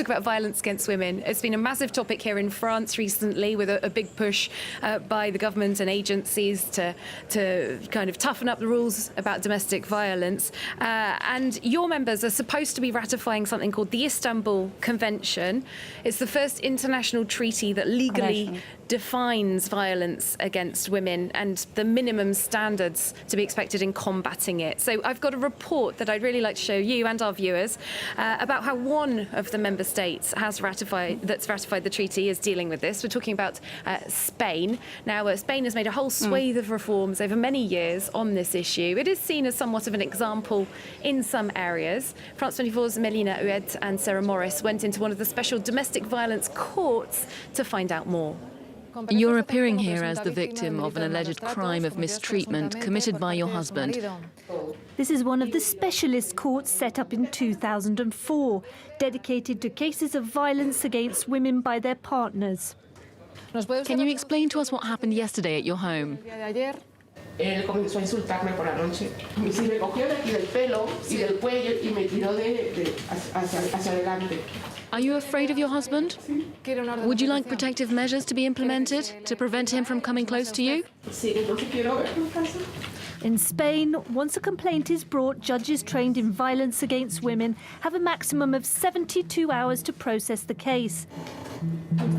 Talk about violence against women. It's been a massive topic here in France recently, with a big push by the government and agencies to kind of toughen up the rules about domestic violence. And your members are supposed to be ratifying something called the Istanbul Convention. It's the first international treaty that legally defines violence against women and the minimum standards to be expected in combating it. So I've got a report that I'd really like to show you and our viewers about how one of the member states that's ratified the treaty is dealing with this. We're talking about Spain. Now, Spain has made a whole swathe of reforms over many years on this issue. It is seen as somewhat of an example in some areas. France 24's Melina Huet and Sarah Morris went into one of the special domestic violence courts to find out more. You're appearing here as the victim of an alleged crime of mistreatment committed by your husband. This is one of the specialist courts set up in 2004, dedicated to cases of violence against women by their partners. Can you explain to us what happened yesterday at your home? Él comenzó a insultarme por la noche. Me cogió de aquí del pelo y del cuello y me tiró hacia adelante. Are you afraid of your husband? Would you like protective measures to be implemented to prevent him from coming close to you? In Spain, once a complaint is brought, judges trained in violence against women have a maximum of 72 hours to process the case.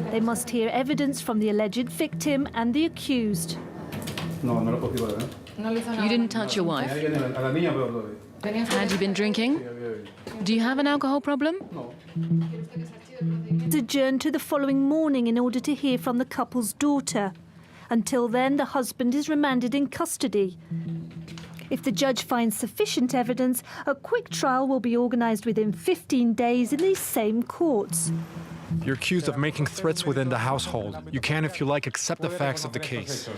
They must hear evidence from the alleged victim and the accused. You didn't touch your wife. Had you been drinking? Do you have an alcohol problem? It's adjourned to the following morning in order to hear from the couple's daughter. Until then, the husband is remanded in custody. If the judge finds sufficient evidence, a quick trial will be organised within 15 days in these same courts. You're accused of making threats within the household. You can, if you like, accept the facts of the case.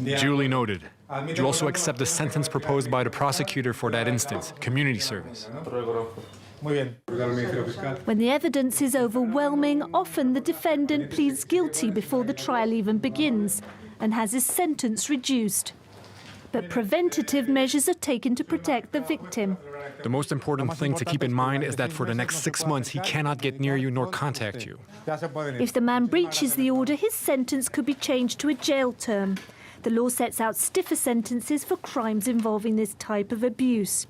Duly noted. Do you also accept the sentence proposed by the prosecutor for that instance, community service? When the evidence is overwhelming, often the defendant pleads guilty before the trial even begins and has his sentence reduced. But preventative measures are taken to protect the victim. The most important thing to keep in mind is that for the next 6 months, he cannot get near you nor contact you. If the man breaches the order, his sentence could be changed to a jail term. The law sets out stiffer sentences for crimes involving this type of abuse.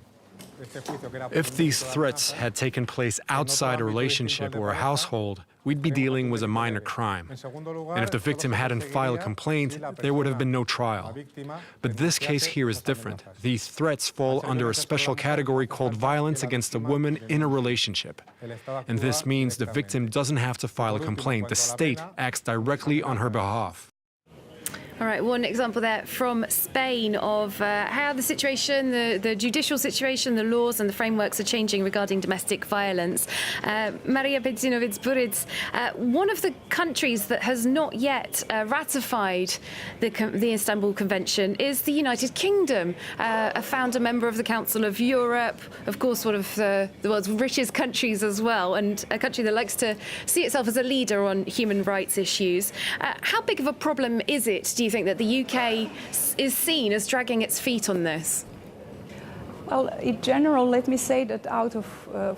If these threats had taken place outside a relationship or a household, we'd be dealing with a minor crime. And if the victim hadn't filed a complaint, there would have been no trial. But this case here is different. These threats fall under a special category called violence against a woman in a relationship. And this means the victim doesn't have to file a complaint. The state acts directly on her behalf. All right, one example there from Spain of how the situation, the judicial situation, the laws and the frameworks are changing regarding domestic violence. Maria Bedzinovitz-Buric, one of the countries that has not yet ratified the Istanbul Convention is the United Kingdom, a founder member of the Council of Europe, of course one of the world's richest countries as well, and a country that likes to see itself as a leader on human rights issues. How big of a problem is it, do you think, that the UK is seen as dragging its feet on this? Well, in general, let me say that out of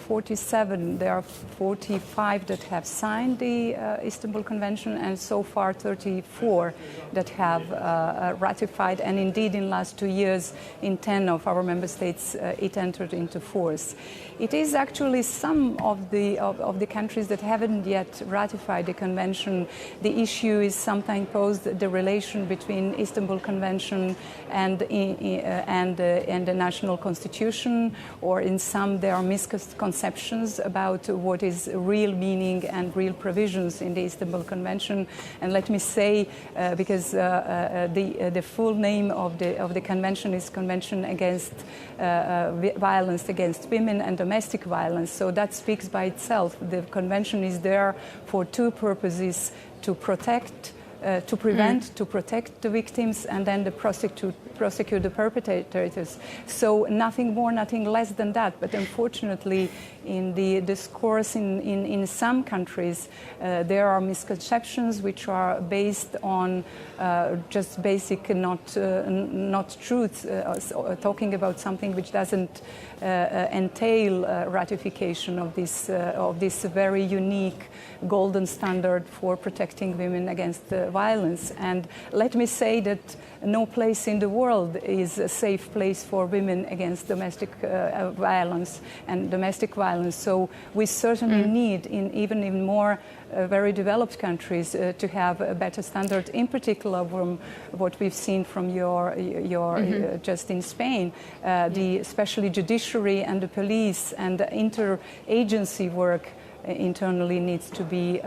47, there are 45 that have signed the Istanbul Convention, and so far 34 that have ratified. And indeed, in the last 2 years, in 10 of our member states, it entered into force. It is actually some of the countries that haven't yet ratified the convention. The issue is sometimes posed the relation between Istanbul Convention and the national constitution, or in some there are misconceptions about what is real meaning and real provisions in the Istanbul Convention. And let me say, because the full name of the convention is Convention Against Violence Against Women and Domestic Violence, so that speaks by itself. The convention is there for two purposes: to protect to prevent, to protect the victims, and then prosecute the perpetrators. So nothing more, nothing less than that. But unfortunately, in the discourse in some countries, there are misconceptions which are based on just basic, not truth, talking about something which doesn't entail ratification of this very unique golden standard for protecting women against violence. And let me say that no place in the world is a safe place for women against domestic violence and domestic violence. So we certainly need, even in more very developed countries, to have a better standard, in particular from what we've seen from your just in Spain, the especially judiciary and the police and the interagency work internally needs to be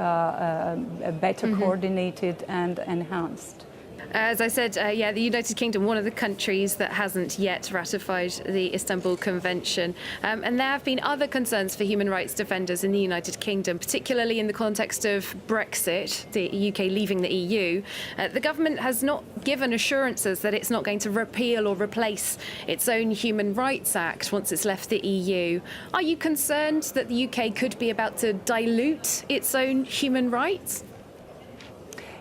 better coordinated and enhanced. As I said, the United Kingdom, one of the countries that hasn't yet ratified the Istanbul Convention. And there have been other concerns for human rights defenders in the United Kingdom, particularly in the context of Brexit, the UK leaving the EU. The government has not given assurances that it's not going to repeal or replace its own Human Rights Act once it's left the EU. Are you concerned that the UK could be about to dilute its own human rights?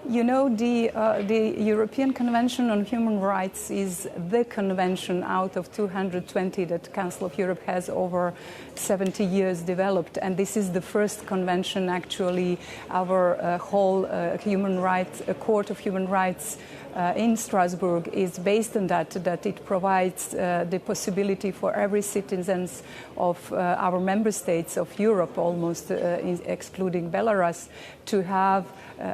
You know, the European Convention on Human Rights is the convention out of 220 that the Council of Europe has over 70 years developed. And this is the first convention, actually, our whole human rights, Court of Human Rights in Strasbourg is based on that it provides the possibility for every citizens of our member states of Europe, almost excluding Belarus, to have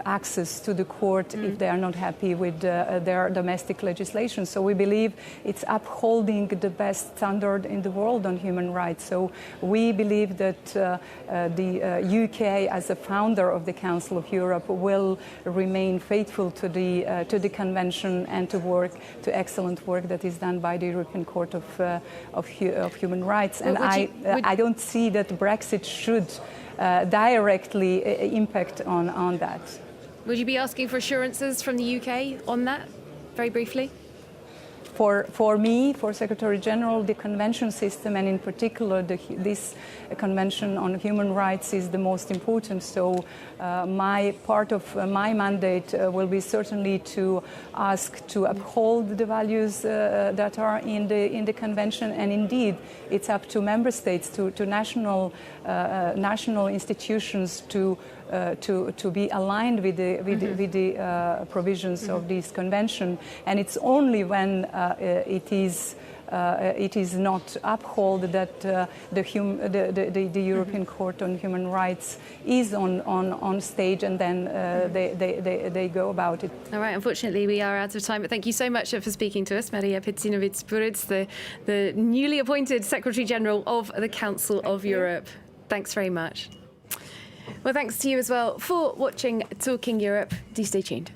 access to the court if they are not happy with their domestic legislation. So we believe it's upholding the best standard in the world on human rights. So we believe that the UK, as a founder of the Council of Europe, will remain faithful to the convention and to excellent work that is done by the European Court of Human Rights. And I don't see that Brexit should directly impact on that. Would you be asking for assurances from the UK on that, very briefly? For me, for Secretary General, the convention system, and in particular this Convention on Human Rights, is the most important. So my part of my mandate will be certainly to ask to uphold the values that are in the convention, and indeed it's up to member states, to national institutions to be aligned with the provisions of this convention. And it's only when it is not upheld that the European Court on Human Rights is on stage, and then they go about it. All right, unfortunately we are out of time, but thank you so much for speaking to us, Maria Pecinovic-Buric, the newly appointed Secretary General of the Council of Europe. Thanks very much. Well, thanks to you as well for watching Talking Europe. Do stay tuned.